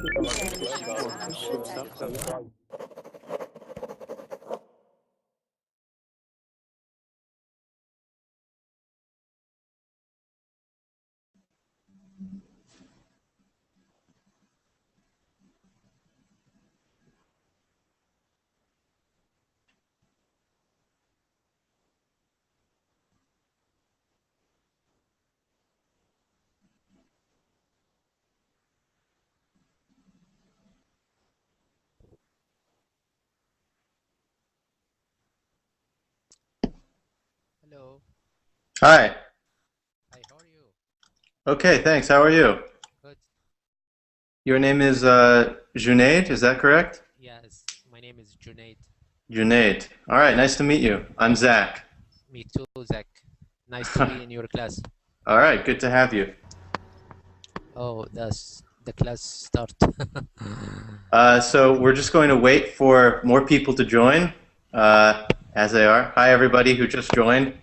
Hello. Hi. Hi, how are you? Okay, thanks. How are you? Good. Your name is Junaid, is that correct? Yes, my name is Junaid. Junaid. All right, nice to meet you. I'm Zach. Me too, Zach. Nice to be in your class. All right, good to have you. Oh, that's the class start. So we're just going to wait for more people to join, as they are. Hi, everybody who just joined.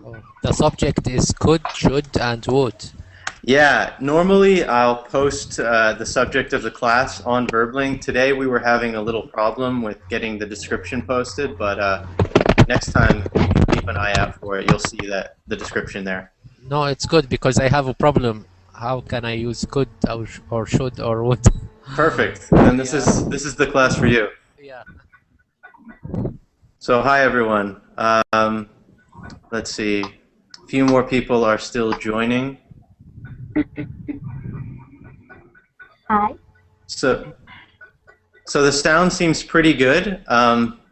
Oh, the subject is could, should, and would. Yeah, normally I'll post the subject of the class on Verbling. Today we were having a little problem with getting the description posted, but next time you can keep an eye out for it. You'll see that the description there. No, it's good because I have a problem. How can I use could or should or would? Perfect. Then this Yeah. is this is the class for you. Yeah. So hi everyone. Let's see. A few more people are still joining. Hi. So so the sound seems pretty good,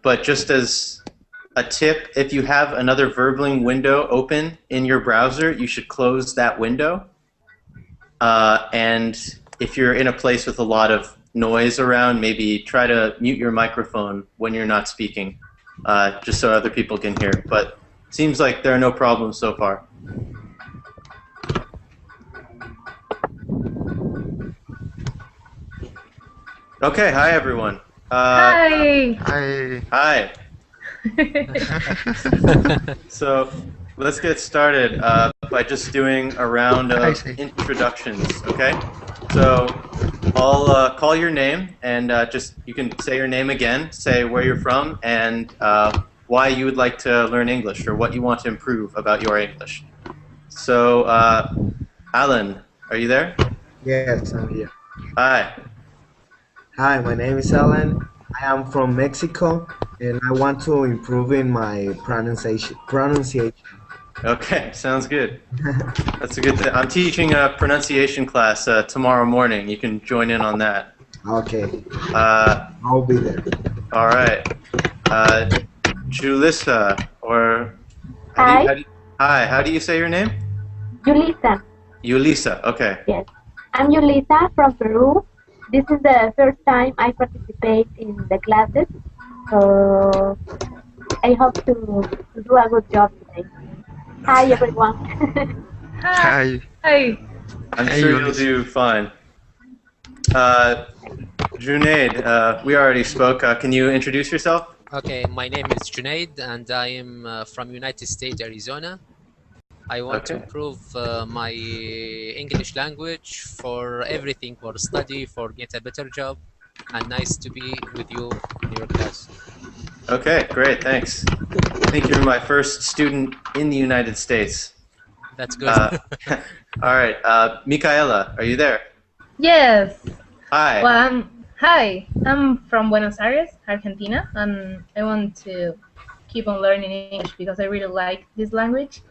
but just as a tip, if you have another Verbling window open in your browser, you should close that window. And if you're in a place with a lot of noise around, maybe try to mute your microphone when you're not speaking, just so other people can hear. But seems like there are no problems so far. Okay, hi everyone. Hi. Hi. Hi. So let's get started by just doing a round I of see. introductions, okay? So I'll call your name, and just you can say your name again, say where you're from, and why you would like to learn English or what you want to improve about your English. So, Alan, are you there? Yes, I'm here. Hi. Hi, my name is Alan. I am from Mexico, and I want to improve in my pronunciation. Okay, sounds good. That's a good thing. I'm teaching a pronunciation class tomorrow morning. You can join in on that. Okay, Uh, I'll be there. all right. Uh, Julissa, or Hi, hi, how do you say your name? Julissa. Yulisa, okay. Yes, I'm Julissa from Peru. This is the first time I participate in the classes, so I hope to do a good job today. Hi, Okay. everyone. Hi. Hi. I'm Hey, sure you'll Yulis. do fine. Junaid, we already spoke. Can you introduce yourself? Okay, my name is Junaid and I am from United States, Arizona. I want to Okay. improve my English language for everything, for study, for get a better job, and nice to be with you in your class. Okay, great, thanks. I think you're my first student in the United States. That's good. All right, Micaela, are you there? Yes. Hi. Well, I'm from Buenos Aires, Argentina, and I want to keep on learning English because I really like this language,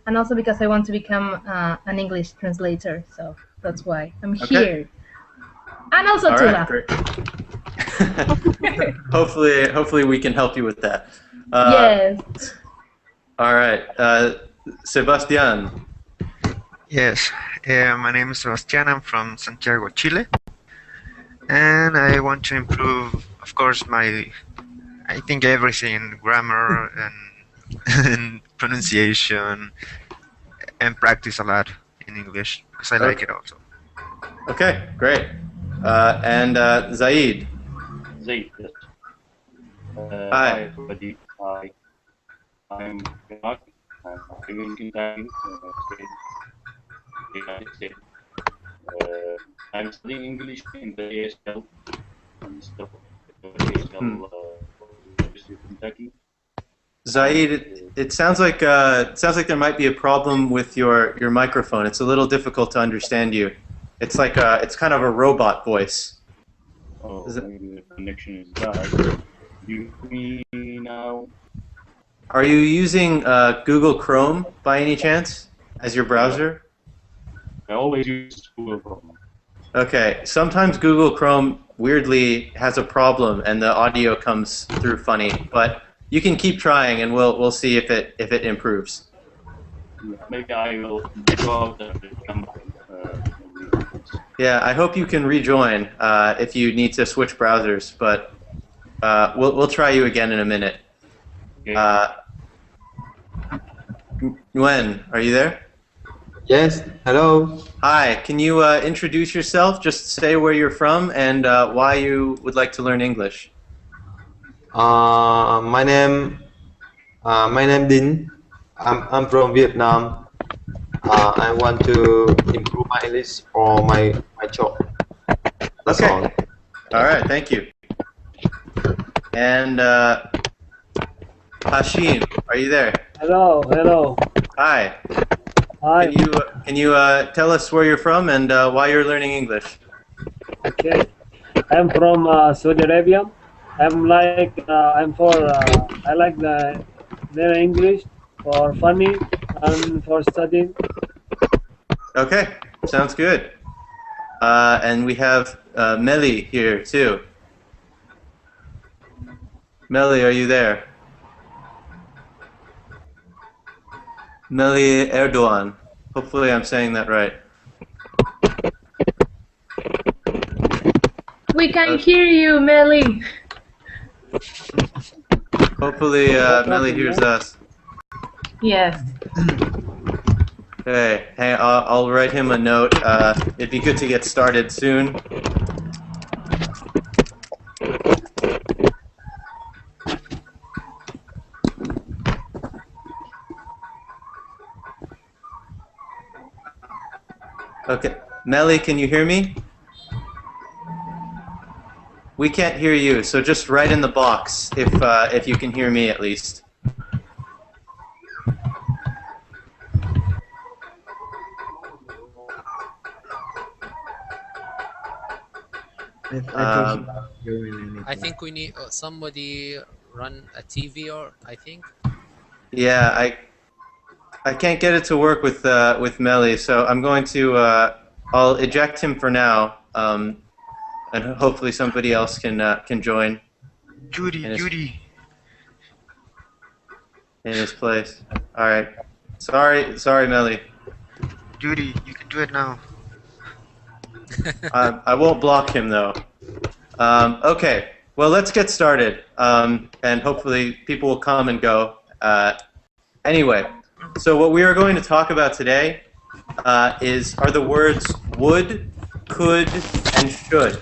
and also because I want to become an English translator. So that's why I'm Okay. here, and also All to right, laugh. great. hopefully we can help you with that. Yes. All right, Sebastian. Yes. My name is Sebastián. I'm from Santiago, Chile. And I want to improve, of course, I think everything, grammar and pronunciation, and practice a lot in English because I like Okay. it also. Okay, great. And Zaid. Zaid, yes. Hi. Hi, everybody. I'm Iraq. I'm living in Turkey, Spain. studying English in the ASL and stuff. ASL, University of Kentucky. Zaid, it sounds like there might be a problem with your microphone. It's a little difficult to understand you. It's like it's kind of a robot voice. Oh, maybe the connection is bad. Do you hear me now? Are you using Google Chrome by any chance as your browser? I always use Google Chrome. Okay, sometimes Google Chrome weirdly has a problem and the audio comes through funny, but you can keep trying and we'll see if it improves. Maybe I will go out and come back. Yeah, I hope you can rejoin if you need to switch browsers, but we'll try you again in a minute. Okay. Nguyen, are you there? Yes, hello. Hi, can you introduce yourself? Just say where you're from and why you would like to learn English. My name Din. I'm from Vietnam. I want to improve my English for my job. That's Okay. all. All right, thank you. And Hashim, are you there? Hello, hello. Hi. Hi. Can you tell us where you're from and why you're learning English? Okay. I'm from Saudi Arabia. I like the learn English for funny and for studying. Okay, sounds good. And we have Meli here too. Meli, are you there? Meli Erdogan. Hopefully I'm saying that right. We can hear you, Melly. Hopefully Meli hears us. Yes. Okay, hey, I'll write him a note. It'd be good to get started soon. Okay, Meli, can you hear me? We can't hear you, so just write in the box if you can hear me at least. I think we need somebody run a TV or I think. Yeah, I can't get it to work with Meli, so I'm going to I'll eject him for now, and hopefully somebody else can join. Judy. In his place. All right. Sorry, Meli. Judy, you can do it now. I won't block him though. Okay. Well, let's get started, and hopefully people will come and go. Anyway, so what we are going to talk about today are the words would, could, and should,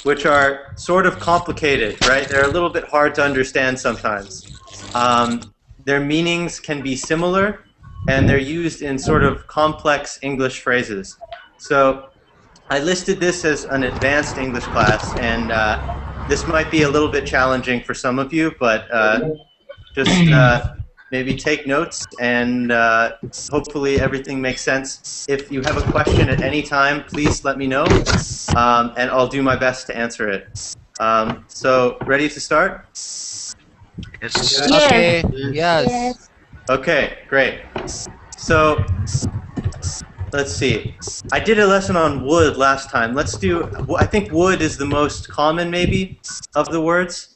which are sort of complicated, right? They're a little bit hard to understand sometimes. Their meanings can be similar, and they're used in sort of complex English phrases. So I listed this as an advanced English class, and this might be a little bit challenging for some of you, but just maybe take notes, and hopefully everything makes sense. If you have a question at any time, please let me know, and I'll do my best to answer it. So, ready to start? Yes. Okay. Yes. Yes. Okay, great. So, let's see. I did a lesson on would last time. Let's do, I think would is the most common, maybe, of the words.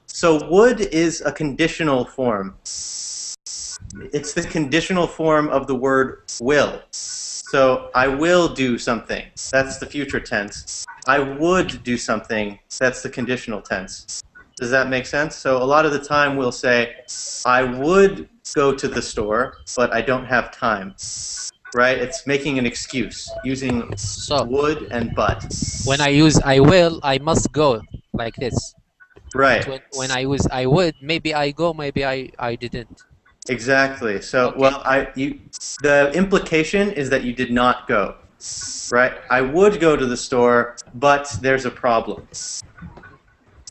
So would is a conditional form. It's the conditional form of the word will. So I will do something. That's the future tense. I would do something. That's the conditional tense. Does that make sense? So a lot of the time we'll say, I would go to the store, but I don't have time. Right? It's making an excuse, using So would and but. when I use I will, I must go like this. Right. When I use I would, maybe I go, maybe I didn't. Exactly. So, Okay. well, the implication is that you did not go. right? I would go to the store, but there's a problem.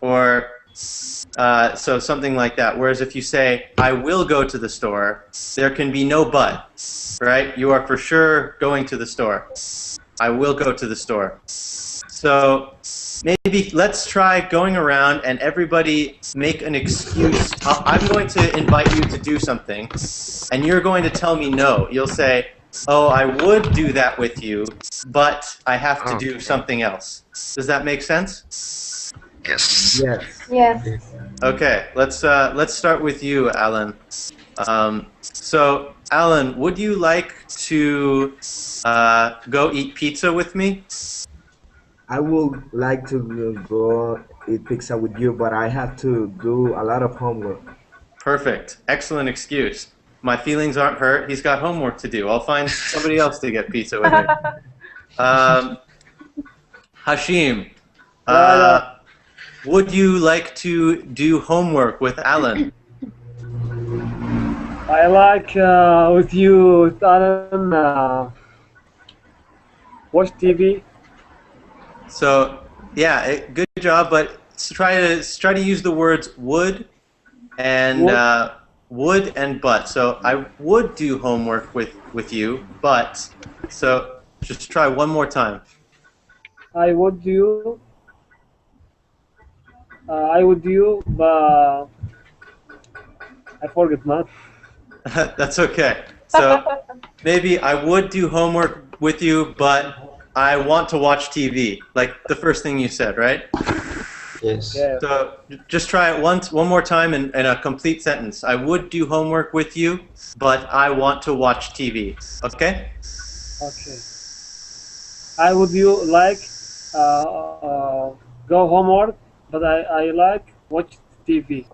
Or so something like that. Whereas if you say, I will go to the store, there can be no but, right? You are for sure going to the store. I will go to the store. So maybe let's try going around and everybody make an excuse. I'm going to invite you to do something, and you're going to tell me no. You'll say, oh, I would do that with you, but I have to do something else. Does that make sense? Yes. Yes. Yes. Okay, let's start with you, Alan. So, Alan, would you like to go eat pizza with me? I would like to go eat pizza with you, but I have to do a lot of homework. Perfect. Excellent excuse. My feelings aren't hurt. He's got homework to do. I'll find somebody else to get pizza with him. Hashim, would you like to do homework with Alan? I like with you, Alan, watch TV. So, yeah, good job. But try to use the words would and but. So I would do homework with you, but. So just try one more time. I would do, but I forget, man. That's okay. So maybe I would do homework with you, but I want to watch TV, like the first thing you said, right? Yes. Yeah. So just try it one more time in a complete sentence. I would do homework with you, but I want to watch TV. Okay? Okay. I would you like go homework, but I like watch TV.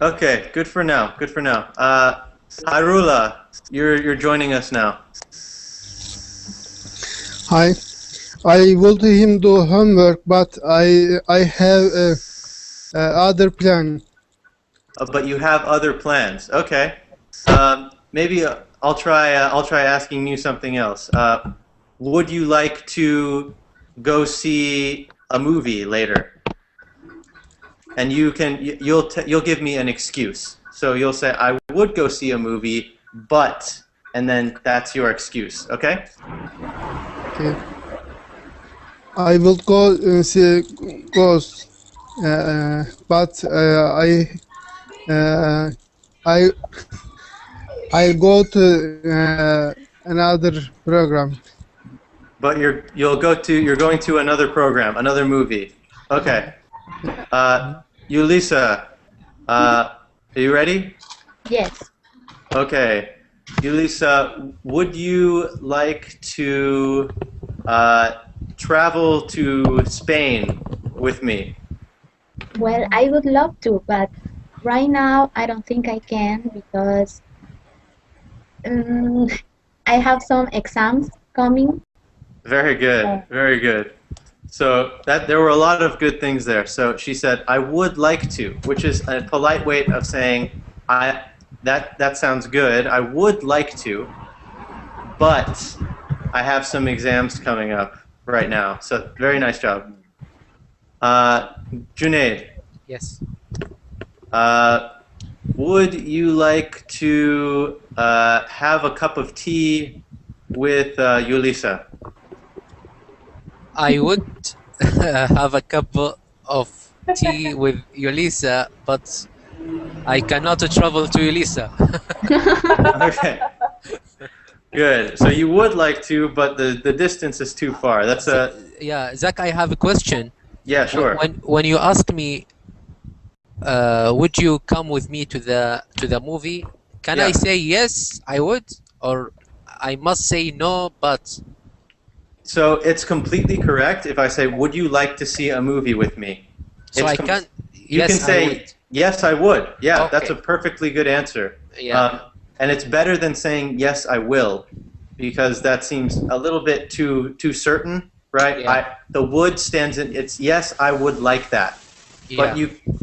Okay, good for now. Good for now. Harula, you're joining us now. Hi, I will do him do homework, but I have other plan. But you have other plans. Okay. Maybe I'll try asking you something else. Would you like to go see a movie later? And you'll give me an excuse. So you'll say I would go see a movie, but, and then that's your excuse. Okay? Okay. I will go see Ghost, but I'll go to another program. But you're going to another program, another movie. Okay. Yulisa, are you ready? Yes. Okay. Yulisa, would you like to travel to Spain with me? Well, I would love to, but right now I don't think I can because I have some exams coming. Very good. Very good. So there were a lot of good things there. So she said, I would like to, which is a polite way of saying, that sounds good. I would like to, but I have some exams coming up right now. So very nice job. Junaid. Yes. Would you like to have a cup of tea with Yulisa? I would have a cup of tea with Yulisa, but I cannot travel to Yulisa. Okay. Good. So you would like to, but the distance is too far. That's a. Yeah, Zach, I have a question. Yeah, sure. When you ask me, would you come with me to the movie? Can I say yes, I would, or I must say no, but. So it's completely correct if I say, would you like to see a movie with me? So I can. You can say, yes, I would. Yeah, okay. That's a perfectly good answer. Yeah. And it's better than saying, yes, I will, because that seems a little bit too certain, right? Yeah. The would stands in, it's yes, I would like that. Yeah. But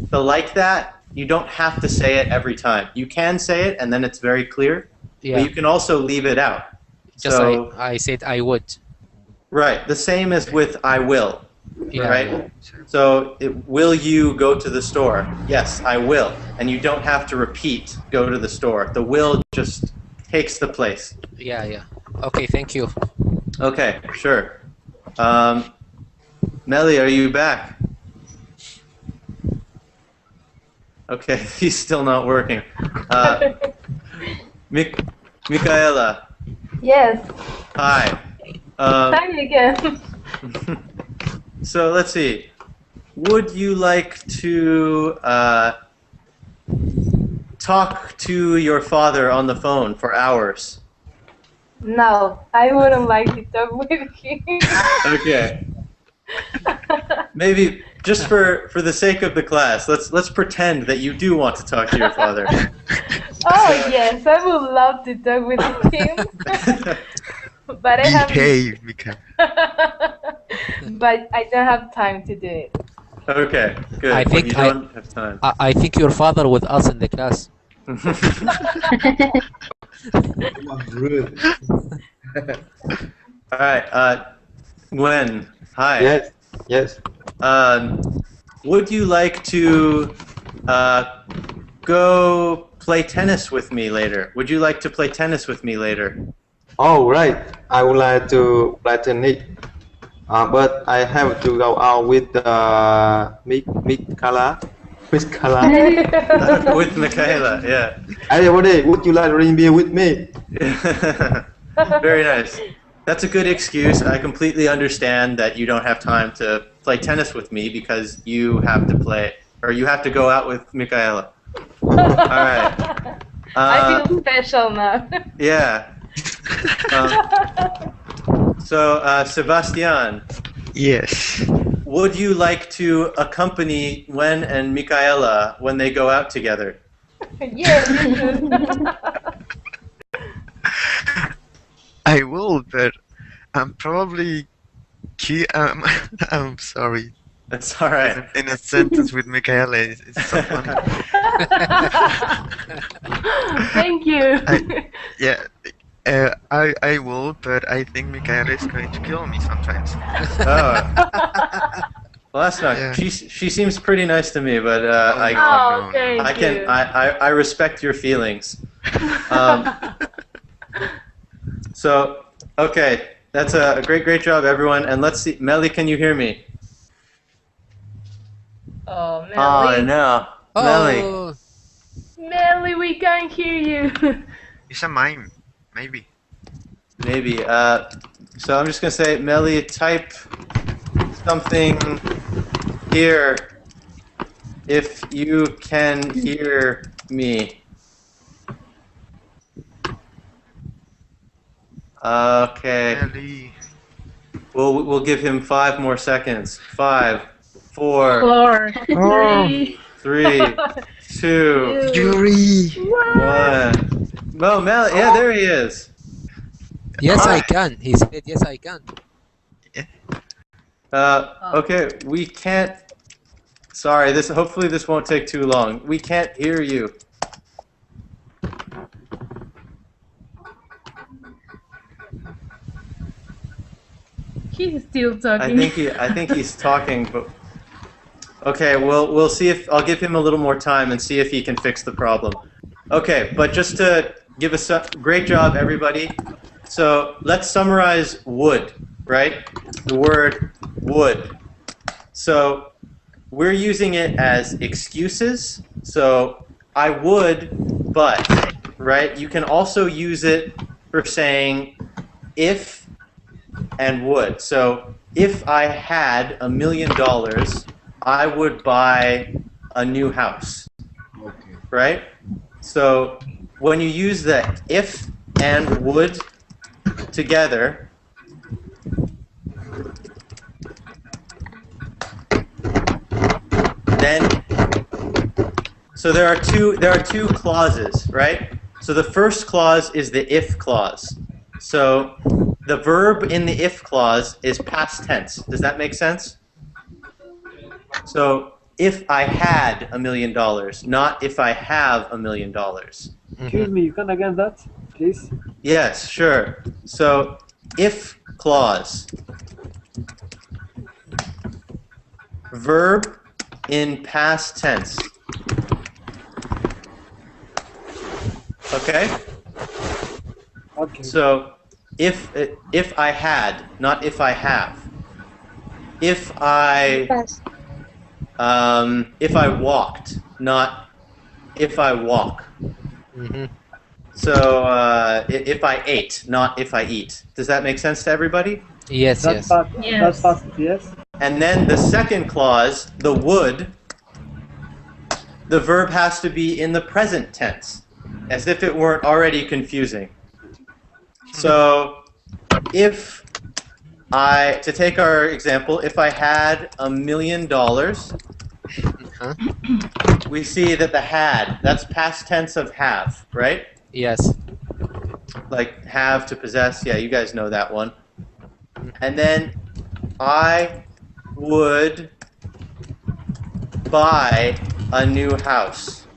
the like that, you don't have to say it every time. You can say it, and then it's very clear. Yeah. But you can also leave it out. Just So, I said I would. Right, the same as with I will. Yeah. Right? So, will you go to the store? Yes, I will. And you don't have to repeat go to the store. The will just takes the place. Yeah. Okay, thank you. Okay, sure. Melly, are you back? Okay, he's still not working. Michaela, Yes. hi. Hi again. So let's see. Would you like to talk to your father on the phone for hours? No, I wouldn't like to talk with him. Okay. Maybe just for the sake of the class, let's pretend that you do want to talk to your father. Oh yes, I would love to talk with him. But I have. Behave, Mika. But I don't have time to do it. Okay, good. I think you don't have time. I think your father with us in the class. It was rude. All right, Gwen, hi. Yes. Would you like to go play tennis with me later? Would you like to play tennis with me later? Oh, right. I would like to play tennis. But I have to go out with Mikala. With Kala. With Michaela, yeah. Everybody, would you like to drink beer with me? Very nice. That's a good excuse. I completely understand that you don't have time to play tennis with me because you have to play, or you have to go out with Michaela. All right. I feel special now. Yeah. So, Sebastian. Yes. Would you like to accompany Gwen and Michaela when they go out together? Yes. I will, but I'm probably I'm sorry. That's all right. In a sentence with Michaela, it's so funny. Thank you. I will, but I think Michaela is going to kill me sometimes. Oh. Well, that's not. Yeah. She seems pretty nice to me, but I respect your feelings. So, okay, that's a great job, everyone. And let's see, Melly, can you hear me? Oh, Melly. Oh no, Melly. Melly, we can't hear you. It's a mime, maybe. Maybe. So I'm just gonna say, Melly, type something here if you can hear me. Okay. Melly. We'll give him 5 more seconds. 5, 4, 4, 3, 2, Yuri. 1. Oh, Mel, yeah, there he is. Yes, I can. He said, yes, I can. Okay, we can't. Sorry, hopefully this won't take too long. We can't hear you. He's still talking. I think he's talking, but okay. We'll see if I'll give him a little more time and see if he can fix the problem. Okay, but just to give us a great job, everybody. So let's summarize would, right? The word would. So we're using it as excuses. So I would, but, right? You can also use it for saying if and would. So if I had $1 million, I would buy a new house, right? So when you use the if and would together, then so there are two clauses, right? So the first clause is the if clause. So the verb in the if clause is past tense. Does that make sense? So if I had $1 million, not if I have $1 million. Excuse me, you can again that, please? Yes, sure. So if clause. Verb in past tense. Okay? Okay. So if I had, not if I have. If I walked, not if I walk. Mm-hmm. So if I ate, not if I eat. Does that make sense to everybody? Yes, That's yes. past. Yes. That's past. Yes. And then the second clause, the would, the verb has to be in the present tense, as if it weren't already confusing. So if to take our example, if I had $1 million, Huh? we see that the had, that's past tense of have, right? Yes. Like have to possess, yeah, you guys know that one. And then I would buy a new house,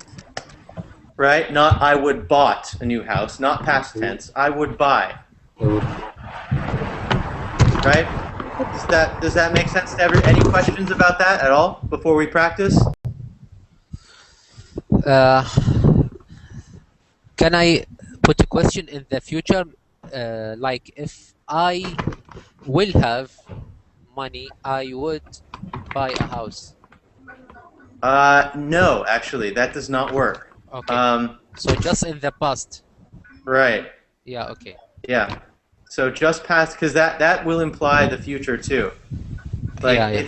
right? Not I would bought a new house, not past tense. I would buy, right? Does that make sense to any questions about that at all before we practice? Can I put a question in the future? Like if I will have money, I would buy a house. No, actually, that does not work. Okay. So just in the past. Right. Yeah. Okay. Yeah. So just past, because that will imply the future too. Like Yeah.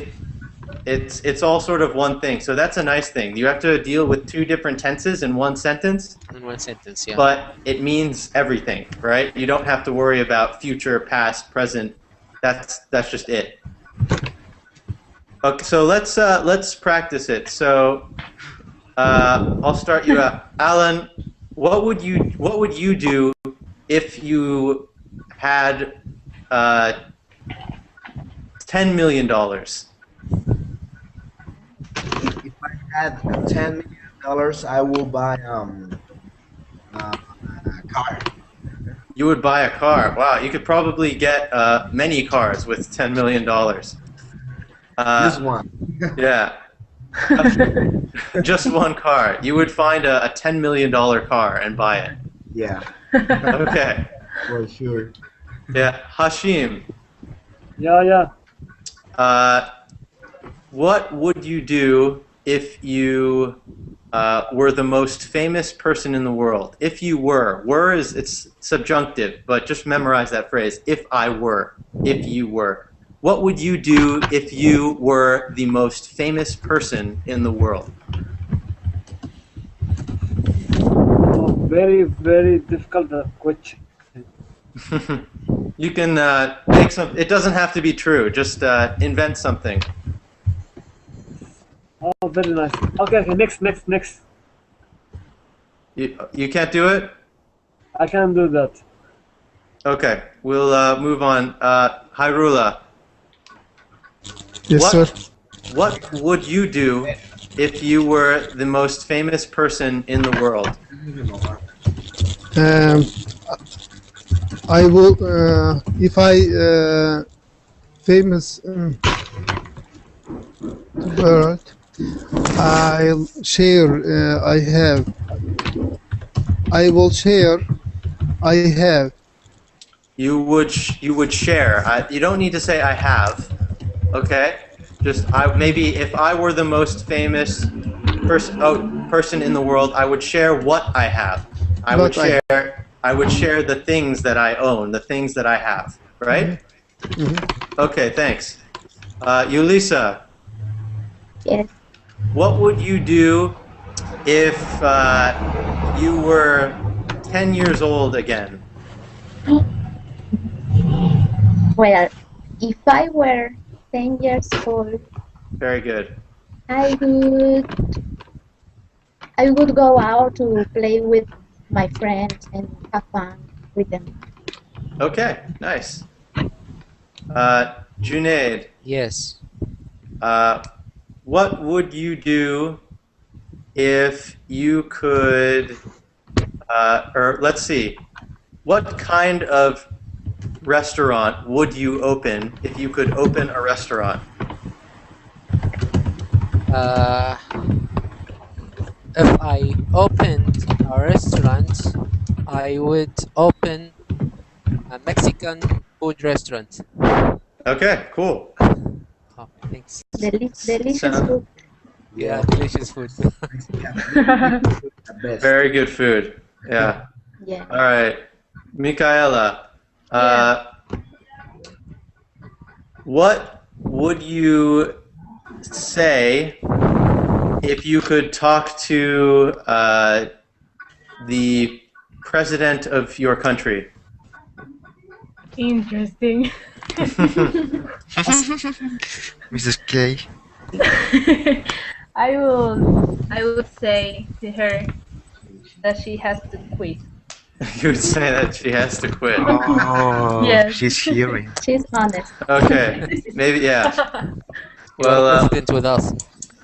it's all sort of one thing. So that's a nice thing. You have to deal with two different tenses in one sentence. In one sentence. Yeah. But it means everything, right? You don't have to worry about future, past, present. That's just it. Okay, so let's practice it. So I'll start you out. Alan, what would you do if you had $10 million? If I had $10 million, I will buy a car. You would buy a car. Wow, you could probably get many cars with $10 million. Just one. Yeah. Just one car. You would find a $10 million car and buy it. Yeah, Okay. for sure. Yeah. Hashim, Yeah. what would you do if you were the most famous person in the world? If you were. It's subjunctive, but just memorize that phrase. If I were. If you were. What would you do if you were the most famous person in the world? Oh, very, very difficult question. You can make some. It doesn't have to be true. Just invent something. Oh, very nice. Okay. Next. You can't do it? I can do that. Okay. We'll move on. Hyrule, Yes, what, sir. what would you do if you were the most famous person in the world? I will, if I famous world, I'll share. I will share. I have. You would share. You don't need to say I have. Okay. Just maybe if I were the most famous person in the world, I would share what I have. I would share the things that I own, the things that I have. Right? Mm-hmm. Okay. Thanks. Yulisa, Yes. what would you do if you were 10 years old again? Well, if I were 10 years old, Very good. I would go out to play with my friends and have fun with them. Okay, nice. Junaid, Yes. what would you do if you could, or let's see, what kind of restaurant would you open if you could open a restaurant? If I opened a restaurant, I would open a Mexican food restaurant. Okay, cool. Oh, thanks. Delicious Sound- food. Yeah, delicious food. The best. Very good food. Yeah. Yeah. All right, Michaela. What would you say if you could talk to the president of your country? Interesting. Mrs. K. I would say to her that she has to quit. You would say that she has to quit. Oh, Yes. she's hearing. She's honest. Okay, maybe, yeah. You are Well, president with us.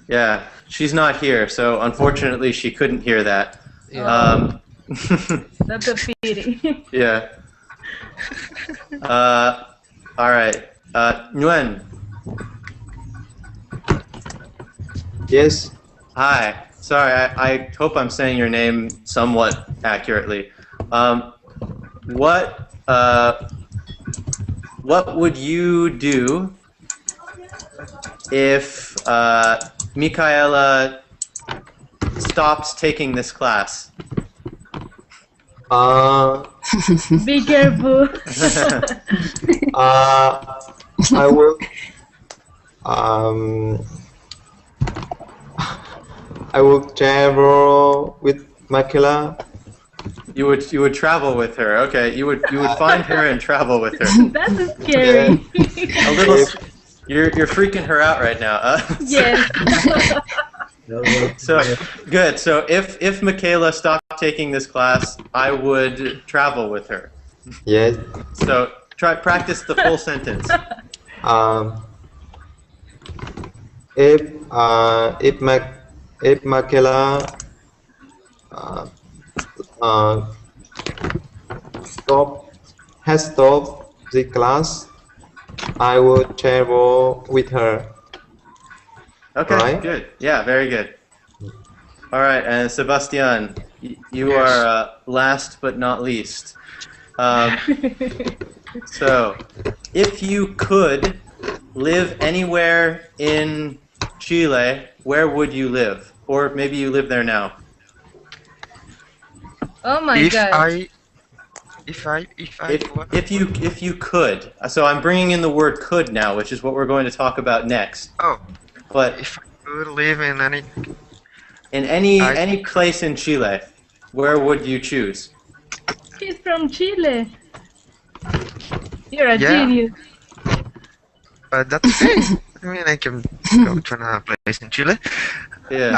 yeah, she's not here, so unfortunately she couldn't hear that. Yeah. That's a pity. Yeah. All right. Nguyen. Yes. Hi. Sorry, I hope I'm saying your name somewhat accurately. What would you do if Michaela stops taking this class? Be careful. I will. I will travel with Michaela. You would travel with her. Okay, you would find her and travel with her. That's scary. A little. You're freaking her out right now. Yes. So good. So if Michaela stopped taking this class, I would travel with her. Yes. So practice the full sentence. If Michaela stopped the class, I would travel with her. Okay, Right. good. Yeah, very good. All right, and Sebastian, you Yes. are last but not least. So, if you could live anywhere in Chile, where would you live? Or maybe you live there now. Oh my If god. if If you could. So I'm bringing in the word could now, which is what we're going to talk about next. Oh, But if I could live in any, in I- any place in Chile, where would you choose? He's from Chile. You're a Yeah. genius. but that's okay. I mean, I can go to another place in Chile. Yeah.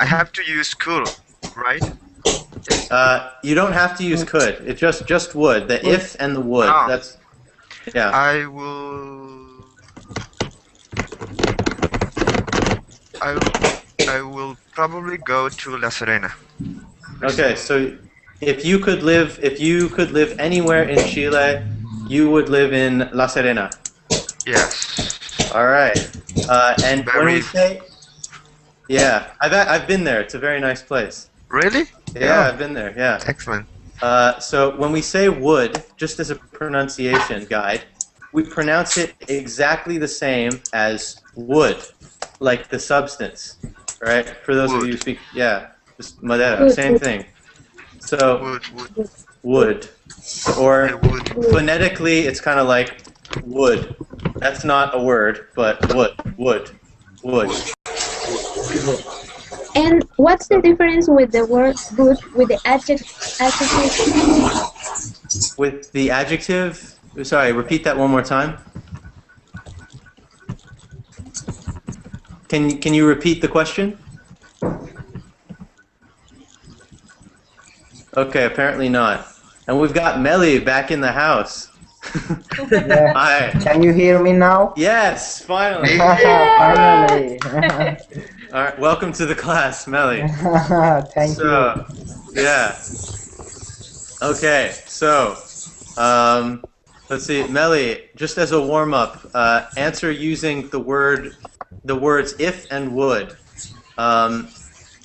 I have to use could, right? You don't have to use could. It just would. The if and the would. Oh. That's yeah. I will. I will probably go to La Serena. Okay, so if you could live anywhere in Chile, you would live in La Serena. Yes. All right. And when we Very- say yeah, I've been there. It's a very nice place. Really? Yeah, Oh, I've been there. Yeah. excellent. So when we say would, just as a pronunciation guide, we pronounce it exactly the same as wood, like the substance, right? For those of Wood. you who speak, yeah, just madera, same thing. So Would wood, I or would. phonetically, it's kind of like wood. That's not a word, but wood. And what's the difference with the word good with the adjective? With the adjective, sorry, repeat that one more time. Can you repeat the question? Okay, apparently not. And we've got Melly back in the house. Yeah. Hi. Can you hear me now? Yes, finally. Finally. All right, welcome to the class, Melly. Thank you. So, yeah. Okay, so Let's see, Melly, just as a warm-up, answer using the words if and would.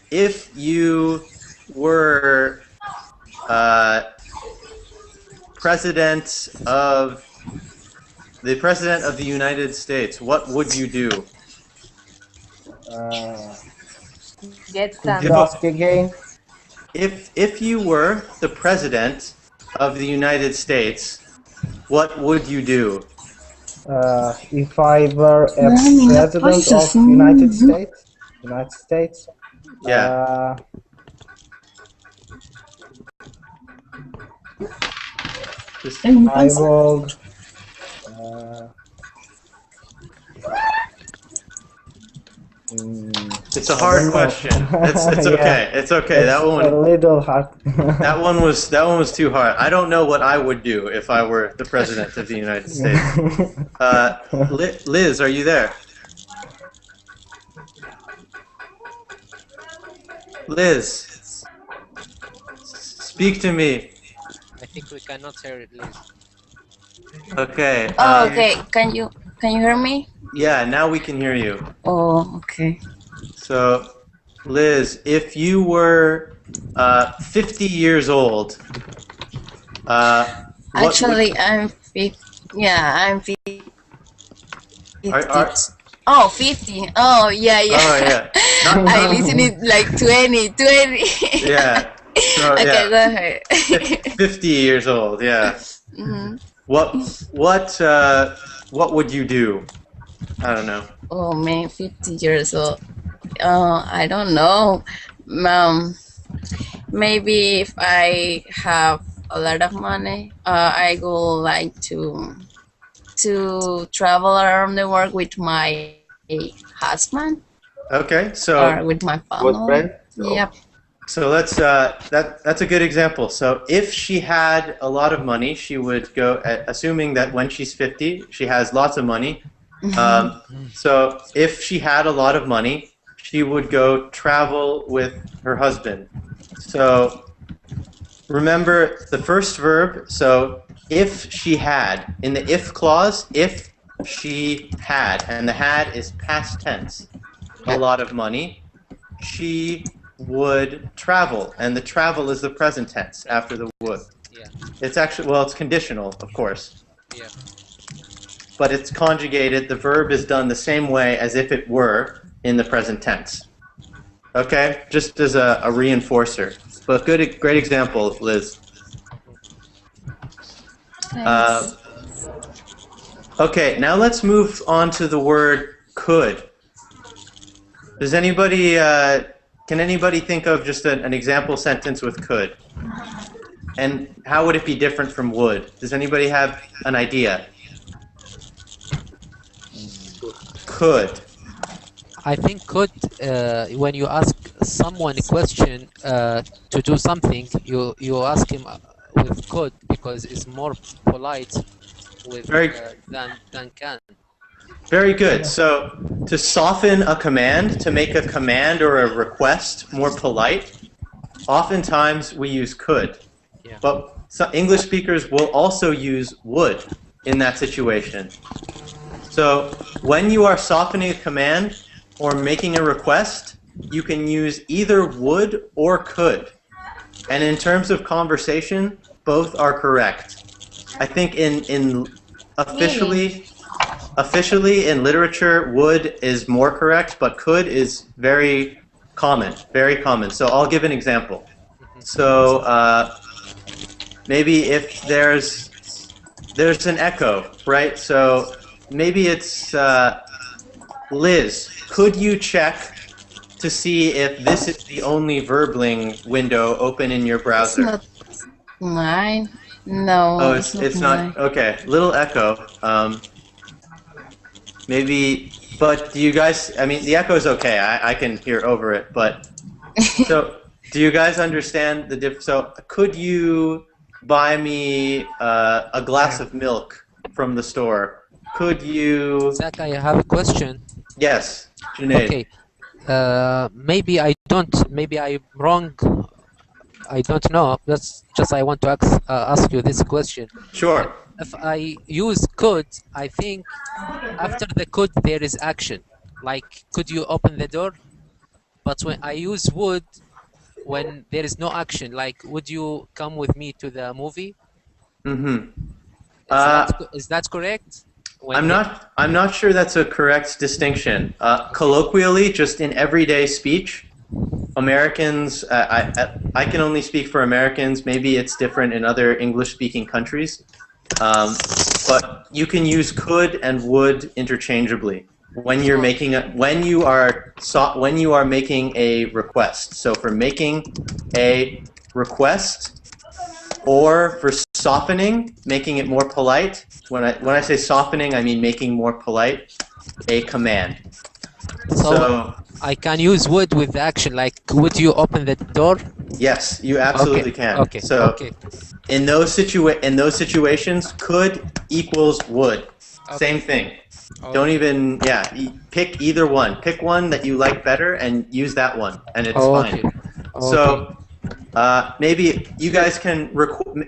If you were president of the United States, what would you do? Get some. Ask again. If you were the president of the United States, what would you do? If I were a president of United States. Yeah. I would. It's a hard question. It's okay. It's okay. That one a little hard. that one was too hard. I don't know what I would do if I were the president of the United States. Liz, are you there? Liz, speak to me. I think we cannot hear it, Liz. Okay. Oh, okay. Can you hear me? Yeah, now we can hear you. Oh, okay. So, Liz, if you were 50 years old, actually, I'm 50. Yeah, I'm 50. Oh, 50. Oh, yeah, yeah. Oh, yeah. I listen it like 20. Yeah. So, okay, yeah. go ahead. 50 years old, yeah. Mm-hmm. What would you do? I don't know. Oh man, 50 years old. I don't know. Maybe if I have a lot of money, I would like to travel around the world with my husband. Okay, so or with my family. Yep. So let's that's a good example. So if she had a lot of money, she would go, assuming that when she's 50, she has lots of money. So if she had a lot of money, she would go travel with her husband. So remember the first verb. So if she had, in the if clause, if she had, and the had is past tense, a lot of money, she would travel, and the travel is the present tense after the would. Yeah. It's actually, well, it's conditional, of course. Yeah. But it's conjugated. The verb is done the same way as if it were in the present tense. Okay? Just as a reinforcer. But great example, Liz. Okay, now let's move on to the word could. Does anybody, can anybody think of just an example sentence with could? And how would it be different from would? Does anybody have an idea? Could. I think could, when you ask someone a question to do something, you ask him with could because it's more polite with than can. Very good. So to soften a command, to make a command or a request more polite, oftentimes we use could. Yeah. But English speakers will also use would in that situation. So when you are softening a command or making a request, you can use either would or could. And in terms of conversation, both are correct. I think in officially in literature, would is more correct, but could is very common, very common. So I'll give an example. So maybe if there's an echo, right? So maybe it's Liz, could you check to see if this is the only Verbling window open in your browser? It's not mine. No. Oh, it's not. Okay, little echo. Maybe, but do you guys? I mean, the echo is okay. I can hear over it, but so do you guys understand the diff? So could you buy me a glass of milk from the store? Could you? Zach, I have a question. Yes, Junaid. Okay. Maybe I don't. Maybe I'm wrong. I don't know. That's just I want to ask you this question. Sure. if I use could, I think after the could there is action. Like, could you open the door? But when I use would, when there is no action, like, would you come with me to the movie? Mm-hmm. Is that correct? I'm not sure that's a correct distinction. Colloquially, just in everyday speech, Americans, I can only speak for Americans. Maybe it's different in other English-speaking countries, but you can use could and would interchangeably when you're making when you are making a request. So for making a request, or for softening, making it more polite. When I say softening, I mean making more polite a command. So I can use would with the action, like, would you open the door? Yes, you absolutely can. Okay. So in those situations, could equals would. Same thing. Don't even pick either one. Pick one that you like better and use that one, and it's fine. So maybe you guys can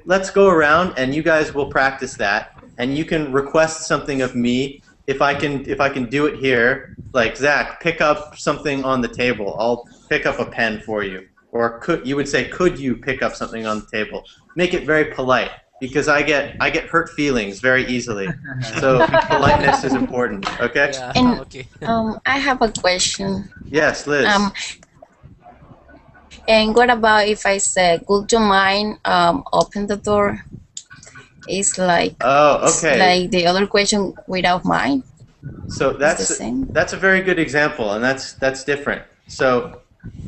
let's go around and you guys will practice that, and you can request something of me. If I can do it here, like, Zach, pick up something on the table. I'll pick up a pen for you. Or you would say, could you pick up something on the table? Make it very polite, because I get hurt feelings very easily. So politeness is important. Okay. And I have a question. Yes, Liz. And what about if I say, would you mind open the door? It's like like the other question without mind. So that's a very good example, and that's different. So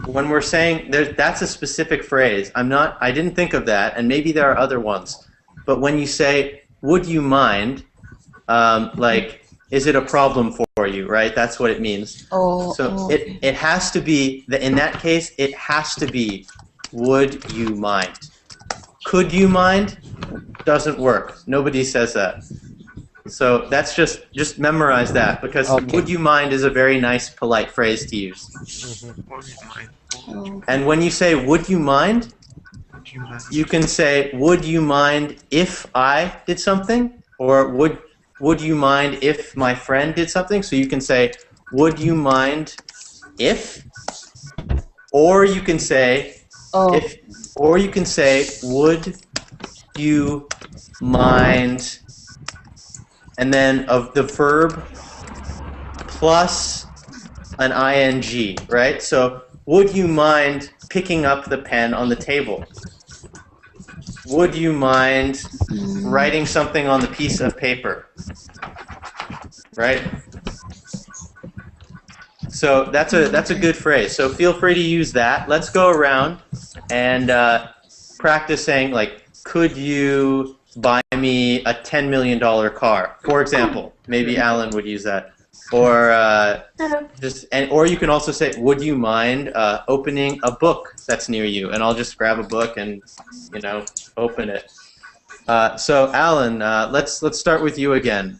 when we're saying that's a specific phrase, I didn't think of that, and maybe there are other ones. But when you say, would you mind, like, is it a problem for you, right? That's what it means. It has to be, in that case, it has to be, would you mind? Could you mind? Doesn't work. Nobody says that. So that's just memorize that, because would you mind is a very nice, polite phrase to use. And when you say, would you mind, you can say, would you mind if I did something? Or would you mind if my friend did something? So you can say, would you mind if? Or you can say, if. Or you can say, would you mind, and then of the verb plus an ing, right? So, would you mind picking up the pen on the table? Would you mind writing something on the piece of paper? Right? So that's a good phrase. So feel free to use that. Let's go around and practice saying, like, could you buy me a $10 million car? For example, maybe Alan would use that. Or or you can also say, would you mind opening a book that's near you? And I'll just grab a book and open it. So Alan, let's start with you again.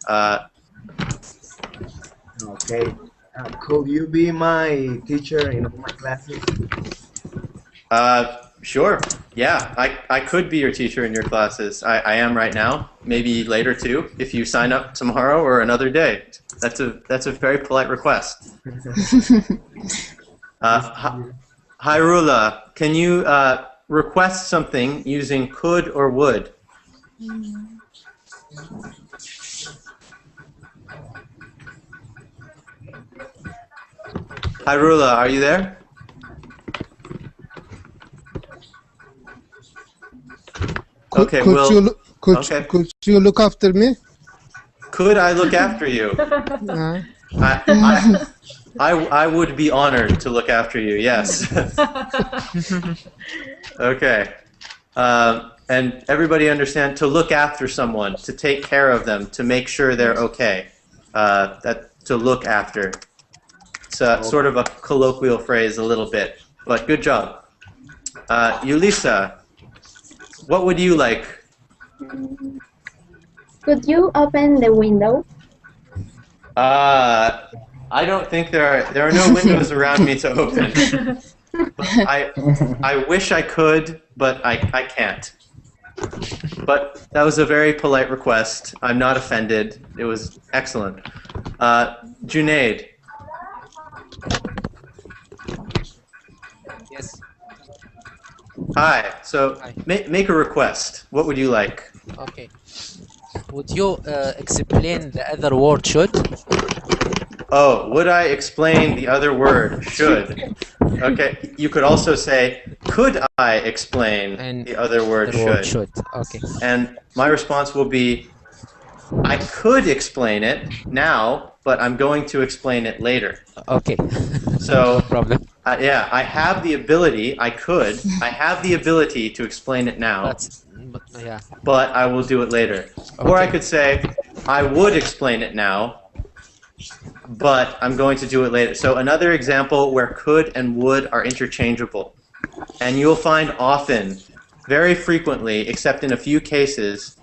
Okay. Could you be my teacher in all my classes? Sure. Yeah, I could be your teacher in your classes. I am right now. Maybe later too, if you sign up tomorrow or another day. That's a very polite request. Hyrule, can you request something using could or would? Hyrule, are you there? Could you look after me? Could I look after you? I would be honored to look after you, yes. Okay. And everybody understand, to look after someone, to take care of them, to make sure they're okay. To look after. It's sort of a colloquial phrase a little bit, but good job. Yulisa, what would you like? Could you open the window? I don't think there are no windows around me to open. I wish I could, but I can't. but that was a very polite request. I'm not offended. It was excellent. Junaid. Yes. Hi. So make a request. What would you like? Okay. Would you explain the other word should? Oh, would I explain the other word should? Okay. You could also say, could I explain the other word should? Okay. And my response will be, I could explain it now, but I'm going to explain it later. Okay. So, no problem. Yeah, I have the ability, I have the ability to explain it now, but I will do it later. Okay. Or I could say, I would explain it now, but I'm going to do it later. So another example where could and would are interchangeable. And you'll find often, very frequently, except in a few cases,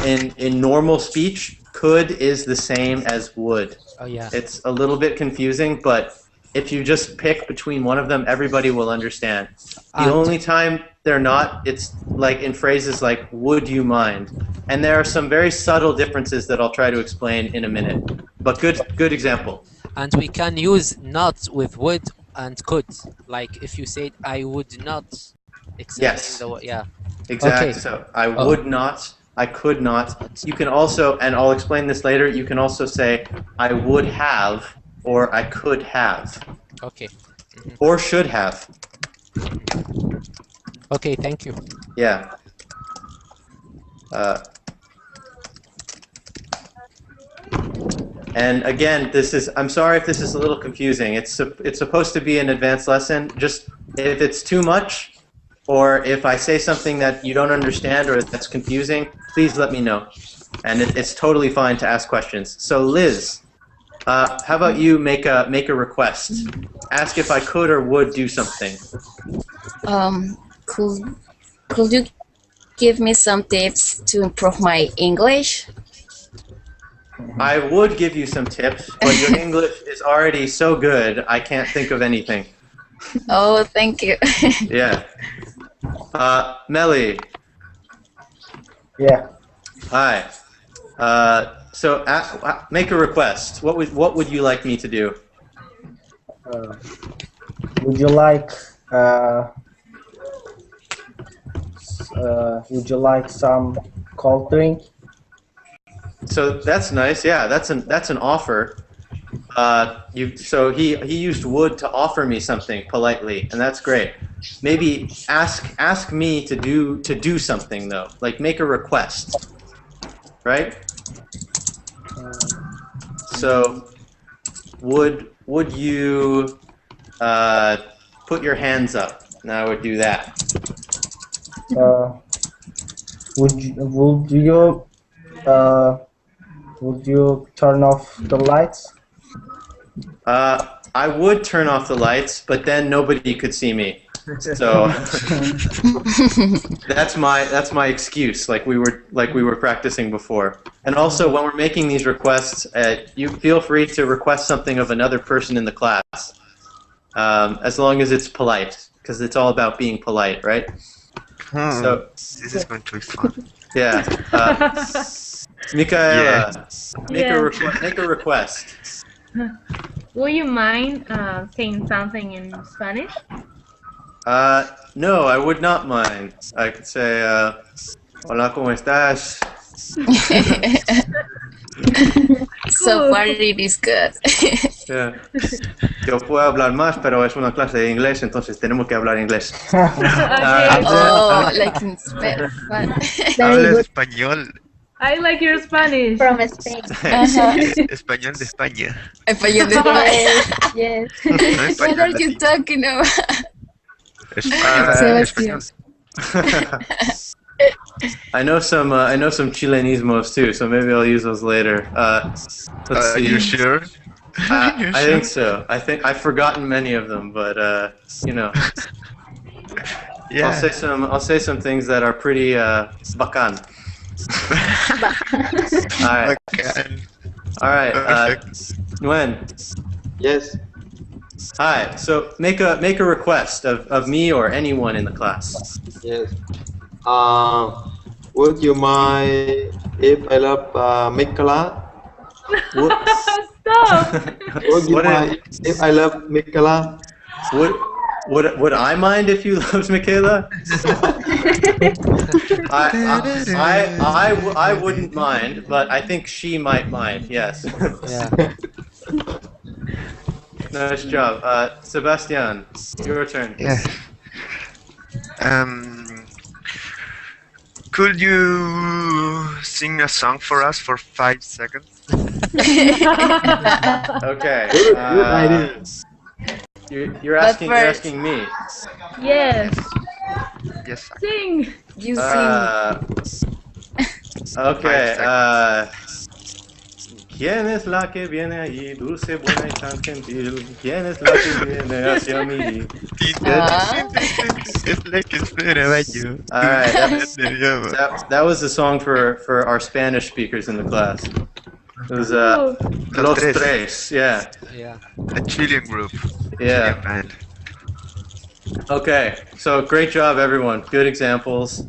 in normal speech, could is the same as would. Oh, yeah. It's a little bit confusing, but if you just pick between one of them, everybody will understand. The only time they're not, it's like in phrases like, would you mind? And there are some very subtle differences that I'll try to explain in a minute. But good example. And we can use not with would and could. Like if you said, I would not explain Yes. yeah. Exactly. Okay. So I would not, I could not. You can also, and I'll explain this later, you can also say, I would have, or I could have. Okay. Or should have. Okay, thank you. Yeah. And again, I'm sorry if this is a little confusing. It's supposed to be an advanced lesson. Just if it's too much, or if I say something that you don't understand or that's confusing, please let me know. And it's totally fine to ask questions. So Liz, how about you make a request? Ask if I could or would do something. Could you give me some tips to improve my English? I would give you some tips, but your English is already so good, I can't think of anything. Oh, thank you. Yeah. Melly. Yeah. Hi. So make a request. What would you like me to do? Would you like some cold drink? So that's nice. Yeah, that's an offer. So he used would to offer me something politely, and that's great. Maybe ask me to do something though, like make a request, right? So would you put your hands up? And I would do that. Would you turn off the lights? I would turn off the lights, but then nobody could see me. So that's my excuse, like we were practicing before. And also, when we're making these requests, you feel free to request something of another person in the class, as long as it's polite, because it's all about being polite, right? So this is going to be fun. Yeah. Michaela, Yeah. make a request. Will you mind saying something in Spanish? No, I would not mind. I could say, hola, ¿cómo estás? So far it is good. Yeah. Yo puedo hablar más, pero es una clase de inglés, entonces tenemos que hablar inglés. Oh, like in Spanish. Habla español. I like your Spanish. From Spain. Español de España. Español de España. Yes. No What español are de you aquí. talking about? Español. I know some Chilenismos too, so maybe I'll use those later. Let's see. You sure? I think so. I think I've forgotten many of them, but you know. Yeah. I'll say some things that are pretty bacán. All right. Okay. All right. Nguyen. Yes. Hi. So make a request of me or anyone in the class. Yes. would you mind if I love Mikala? Stop! Would you What mind if I love Mikala? Would I mind if you loved Michaela? I wouldn't mind, but I think she might mind. Yes. Yeah. Nice job, Sebastian. Your turn. Yeah. Could you sing a song for us for 5 seconds? Okay. Good idea. You're asking me. Yes. Yes. Sing. You sing. Okay. ¿Quién es la que viene allí, dulce, buena y tan gentil? ¿Quién es la que viene hacia mí? Alright, that was the song for our Spanish speakers in the class. It was Los Tres, yeah. Yeah. A Chilean group. Yeah. Chilean band. Okay, so great job, everyone. Good examples.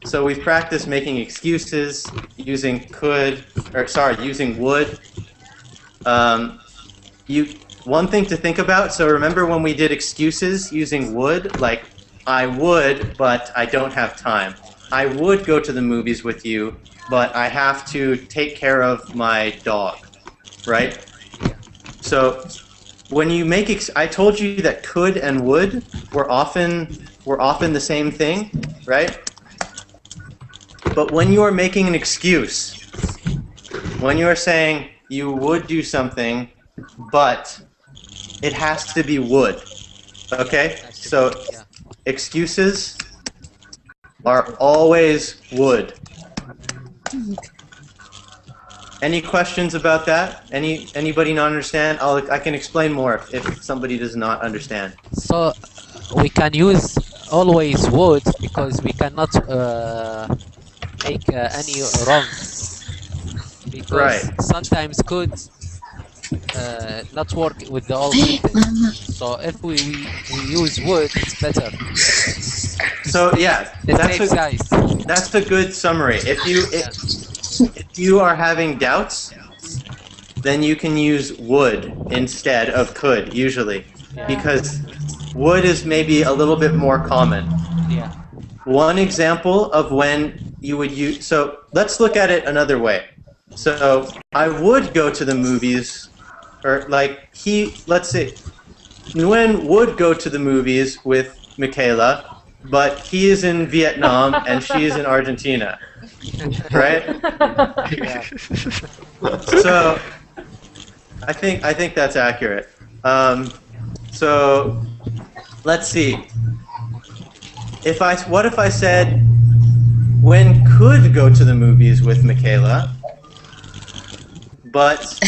So we've practiced making excuses using using would. One thing to think about, so remember when we did excuses using would, like, I would, but I don't have time. I would go to the movies with you, but I have to take care of my dog, right? So when you make, I told you that could and would were often the same thing, right? But when you are making an excuse, when you are saying you would do something, but it has to be would, okay? So excuses are always would. Any questions about that? Anybody not understand? I can explain more if somebody does not understand. So we can use always would because we cannot make any wrong. Because Right. sometimes could not work with the all sentence. So if we use would, it's better. So yeah, that's a good summary. If you are having doubts, then you can use would instead of could usually, because would is maybe a little bit more common. Yeah. One example of when you would use, so let's look at it another way. So I would go to the movies, or like let's say, Nguyen would go to the movies with Michaela, but he is in Vietnam and she is in Argentina, right? Yeah. So I think that's accurate. So let's see. What if I said Nguyen could go to the movies with Michaela, but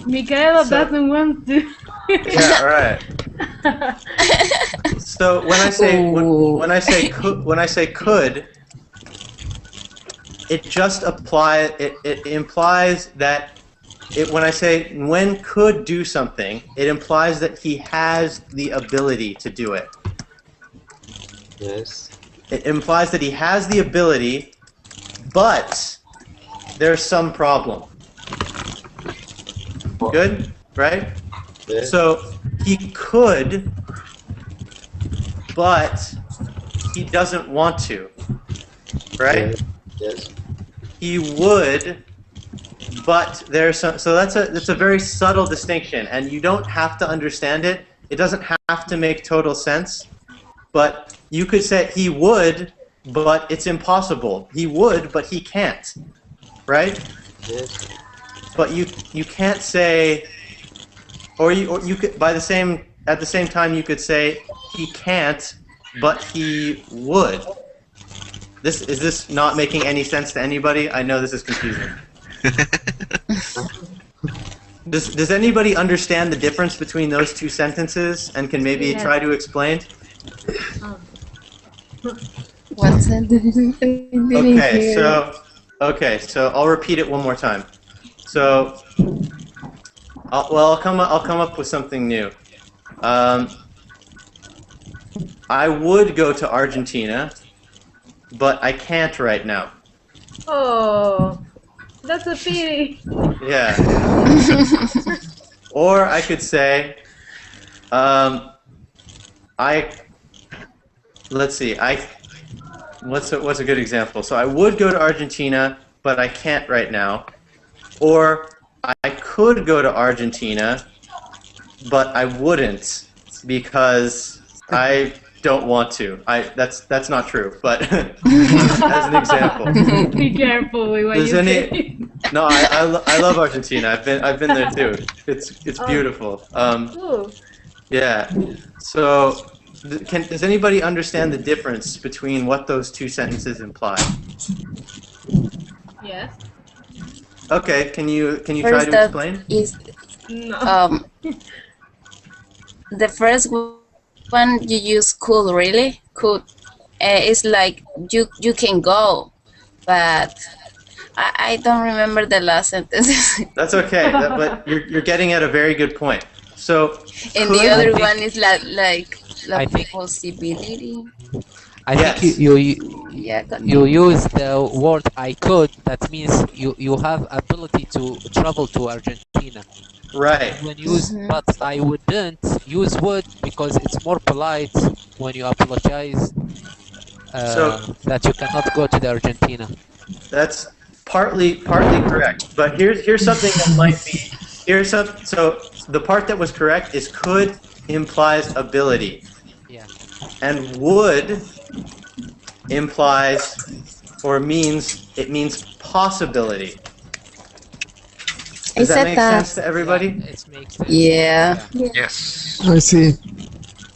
Michaela doesn't want to. yeah, right. So when I say could, it just it implies that when I say Nguyen could do something, it implies that he has the ability to do it. Yes. It implies that he has the ability, but there's some problem. Good? Right? Yes. So he could, but he doesn't want to. Right? Yes. He would, but there's some. So that's a very subtle distinction, and you don't have to understand it. It doesn't have to make total sense. But you could say he would, but it's impossible. He would, but he can't. Right? Yes. But you can't say, or you could at the same time you could say he can't, but he would. Is this not making any sense to anybody? I know this is confusing. Does anybody understand the difference between those two sentences and can maybe try to explain? What sentence? Okay, so I'll repeat it one more time. So, I'll come up with something new. I would go to Argentina, but I can't right now. Oh, that's a pity. Yeah. Or I could say, let's see, what's a good example? So I would go to Argentina, but I can't right now. Or I could go to Argentina, but I wouldn't because I don't want to. That's not true, but as an example. Be careful with what you say. No, I love Argentina. I've been there too. It's beautiful. Cool. Yeah. So, does anybody understand the difference between what those two sentences imply? Yes. Okay. Can you try First, to explain? No. The first one you use could, really could. It's like you can go, but I don't remember the last sentence. That's okay. But you're getting at a very good point. So. And the other one is like I think possibility. I think you use the word I could. That means you have ability to travel to Argentina. Right. When you use but I wouldn't, use would because it's more polite when you apologize that you cannot go to the Argentina. That's partly correct. But here's something that might be so the part that was correct is could implies ability. Yeah. And would implies or means possibility. Does that make sense to everybody? It makes sense. Yeah. Yes. I see.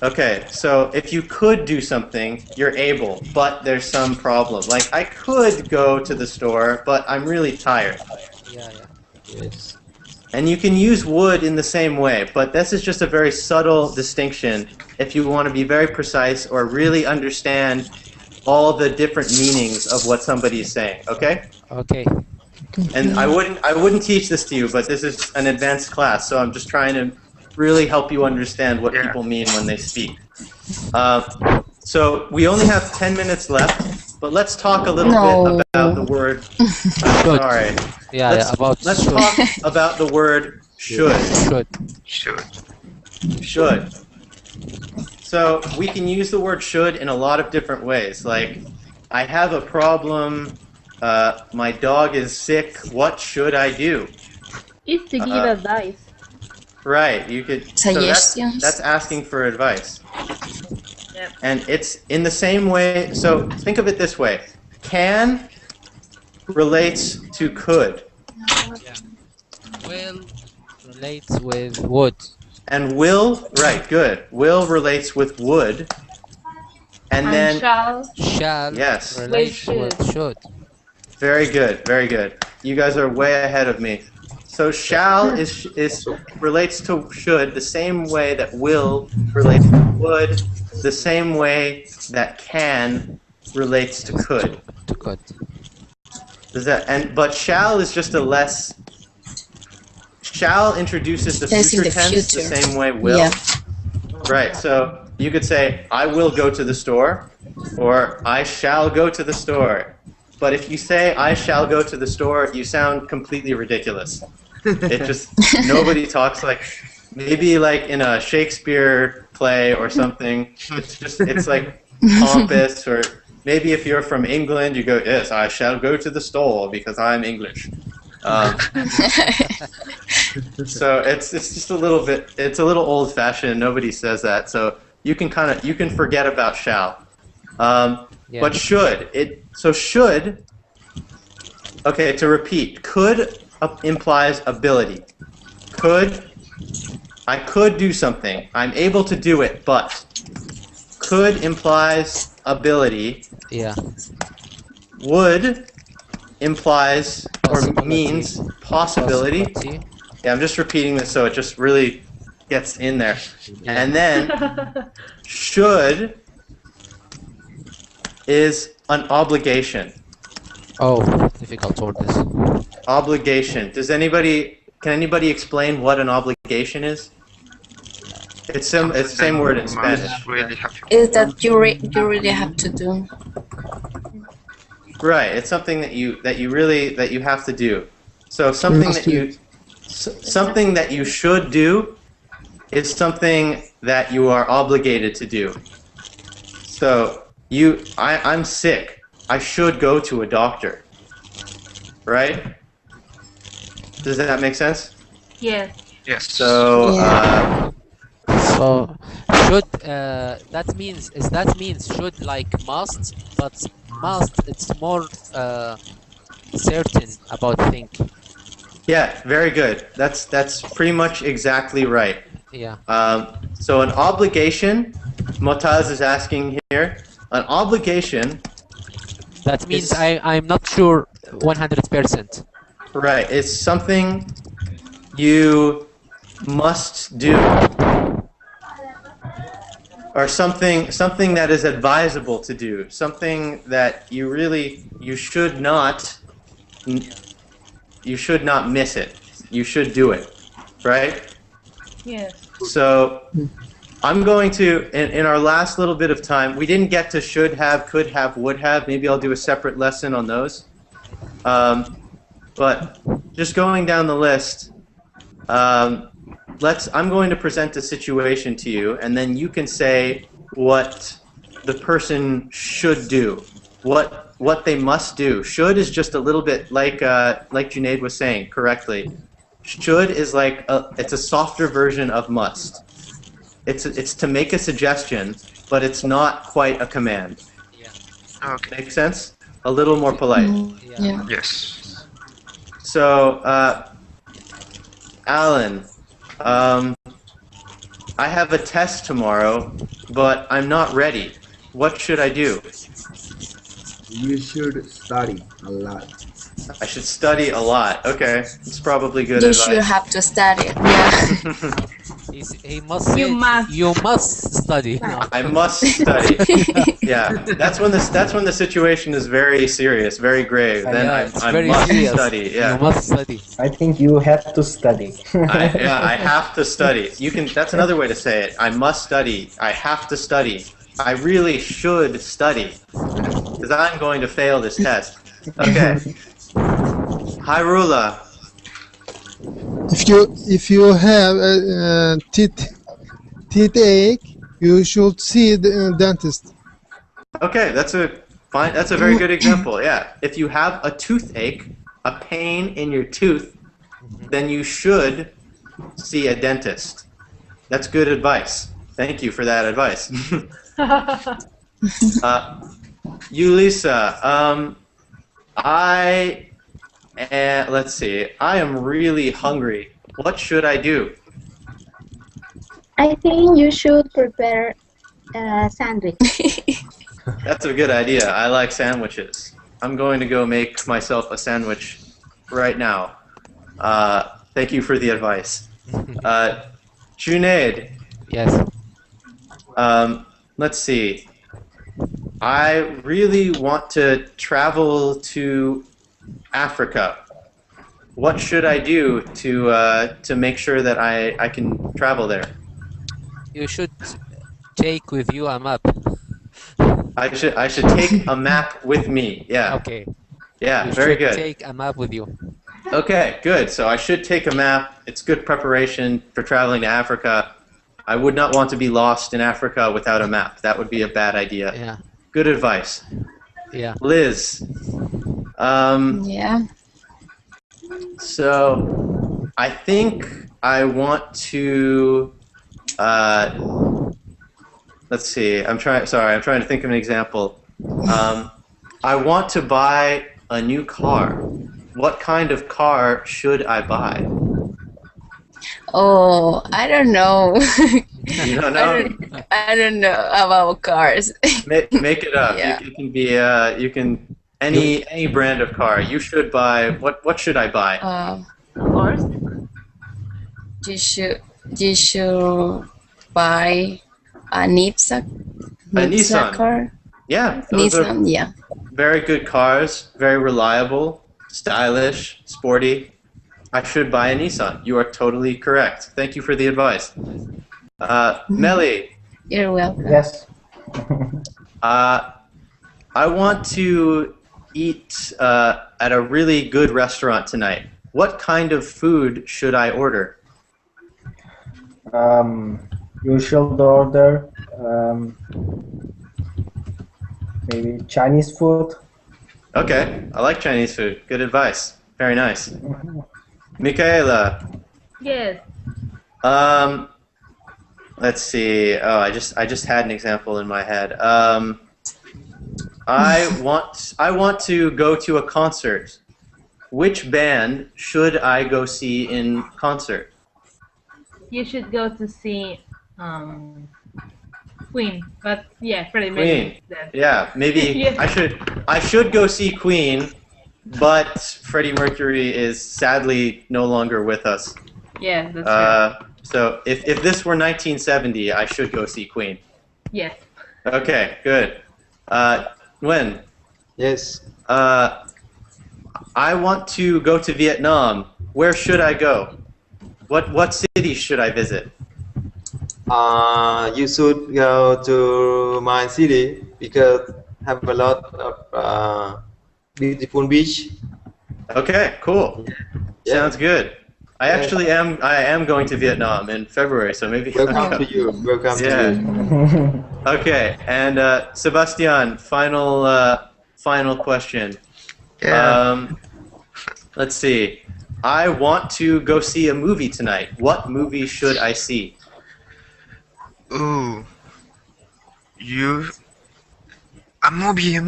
Okay, so if you could do something, you're able, but there's some problem. Like, I could go to the store, but I'm really tired. Yeah. Yes. And you can use would in the same way, but this is just a very subtle distinction if you want to be very precise or really understand all the different meanings of what somebody is saying, okay? Okay. And I wouldn't teach this to you, but this is an advanced class, so I'm just trying to really help you understand what people mean when they speak. So we only have 10 minutes left, but let's talk a little bit about the word. Sorry. Let's talk about the word should. Should. So we can use the word should in a lot of different ways. Like, I have a problem. My dog is sick. What should I do? It's to give advice. Right. You could. Suggestions. So that's asking for advice. Yep. And it's in the same way. So think of it this way: can relates to could. Yeah. Will relates with would. And will, right? Good. Will relates with would. And then shall yes. Relates with should. Very good, very good. You guys are way ahead of me. So shall is relates to should the same way that will relates to would, the same way that can relates to could. To could. Does that but shall is just a less. Shall introduces the future tense the same way will. Yeah. Right. So you could say I will go to the store, or I shall go to the store. But if you say I shall go to the store, you sound completely ridiculous. It just nobody talks like maybe like in a Shakespeare play or something. It's like pompous, or maybe if you're from England, you go, yes, I shall go to the store because I'm English. So it's just a little bit. It's a little old-fashioned. Nobody says that. So you can forget about shall. But should So should. Okay, to repeat, could implies ability. I could do something. I'm able to do it, but. Could implies ability. Yeah. Would implies or means possibility. Yeah, I'm just repeating this so it just really gets in there. And then should is an obligation. Oh, difficult word this. Obligation. Can anybody explain what an obligation is? It's the same word in Spanish. Is that you really have to do? Right. It's something that you have to do. So something that you should do is something that you are obligated to do. So I'm sick. I should go to a doctor. Right? Does that make sense? Yes. Yes. So So should that means should like must, but must it's more certain about thing. yeah, very good. That's pretty much exactly right. Yeah. So an obligation, Motaz is asking here, an obligation. That means I'm not sure 100%. Right, it's something you must do, or something that is advisable to do, something that you should not miss it. You should do it, right? Yes. So I'm going to, in our last little bit of time, we didn't get to should have, could have, would have. Maybe I'll do a separate lesson on those. But just going down the list, I'm going to present a situation to you, and then you can say what the person should do, what they must do. Should is just a little bit like Junaid was saying correctly. Should is like it's a softer version of must. It's to make a suggestion, but it's not quite a command. Yeah. Okay. Make sense? A little more polite. Yeah. Yes. So, Alan, I have a test tomorrow, but I'm not ready. What should I do? You should study a lot. I should study a lot. Okay, it's probably good You advice. should have to study. Yeah. He must say you must study. No. I must study. Yeah, that's when the situation is very serious, very grave. Then Yeah, I very must serious. study. Yeah. You must study. I think you have to study. I have to study. That's another way to say it. I must study. I have to study. I really should study because I'm going to fail this test. Okay. Hyrule. If you have a teeth ache, you should see the dentist. Okay, that's a very good example. Yeah. If you have a toothache, a pain in your tooth, then you should see a dentist. That's good advice. Thank you for that advice. Lisa, let's see. I am really hungry. What should I do? I think you should prepare a sandwich. That's a good idea. I like sandwiches. I'm going to go make myself a sandwich right now. Thank you for the advice. Junaid. Yes. Let's see. I really want to travel to Africa. What should I do to make sure that I can travel there? You should take with you a map. I should take a map with me. Yeah. Okay. Yeah. You Very should good. take a map with you. Okay. Good. So I should take a map. It's good preparation for traveling to Africa. I would not want to be lost in Africa without a map. That would be a bad idea. Yeah. Good advice. Yeah. Liz. Yeah. So I think I want to. Let's see. I'm trying to think of an example. I want to buy a new car. What kind of car should I buy? Oh, I don't know. You don't know? I don't know about cars. Make it up. Yeah. You can be. You can any brand of car. You should buy. What should I buy? Horse. You should buy a Nissan. A Nissan. car. Yeah. Those are Nissan. Yeah. very good cars. Very reliable, stylish, sporty. I should buy a Nissan. You are totally correct. Thank you for the advice. Melly. You're welcome. Yes. I want to eat at a really good restaurant tonight. What kind of food should I order? You should order maybe Chinese food. Okay, I like Chinese food. Good advice. Very nice. Michaela, Yes. let's see. Oh, I just had an example in my head. I want to go to a concert. Which band should I go see in concert? You should go to see Queen, but yeah, Freddie Mercury. Queen. Yeah, maybe Yeah. I should go see Queen, but Freddie Mercury is sadly no longer with us. Yeah, that's true. So if this were 1970, I should go see Queen. Yes. Okay, good. Nguyen, Yes. I want to go to Vietnam. Where should I go? What city should I visit? You should go to my city because have a lot of beautiful beach. Okay, cool. Yeah. Sounds good. I actually am going to Vietnam in February, so maybe Welcome to you. Welcome to Yeah. you. Okay, and Sebastian, final question. Yeah. Let's see. I want to go see a movie tonight. What movie should I see? Ooh. A movie.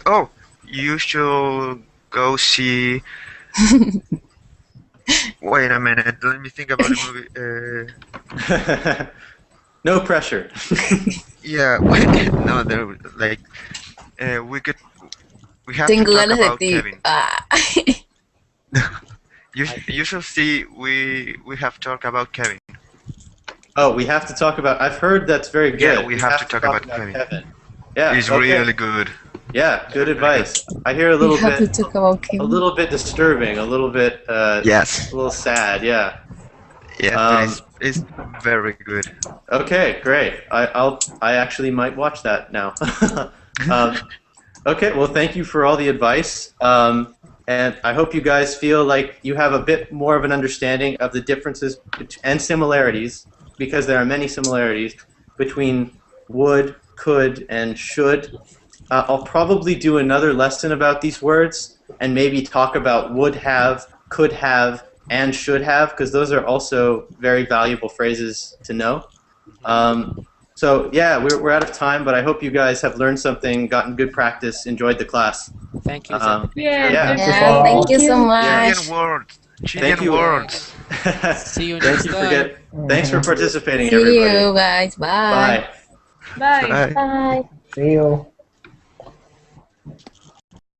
Oh, you should go see. Wait a minute. Let me think about the movie. No pressure. Yeah. No, there. Like, we have to Tengo talk ganas de about ti. Kevin. Ah. You should see. We have talked about Kevin. Oh, we have to talk about. I've heard that's very good. Yeah, we have to talk about Kevin. Yeah, He's okay. really good. Yeah, good advice. I hear a little We have to bit, talk about a Kevin. little bit disturbing, a little bit, Yes. a little sad. Yeah. Yeah, but it's very good. Okay, great. I actually might watch that now. Okay, well, thank you for all the advice. And I hope you guys feel like you have a bit more of an understanding of the differences and similarities, because there are many similarities between would, could, and should. I'll probably do another lesson about these words and maybe talk about would have, could have, and should have, because those are also very valuable phrases to know. So yeah, we're out of time, but I hope you guys have learned something, gotten good practice, enjoyed the class. Thank you. Yeah. Yeah, thank you so much. Chilean words. Thank you. Words. See you Thank next you time. Thanks for participating, See everybody. you guys. Bye. Bye. Bye. Bye. See you.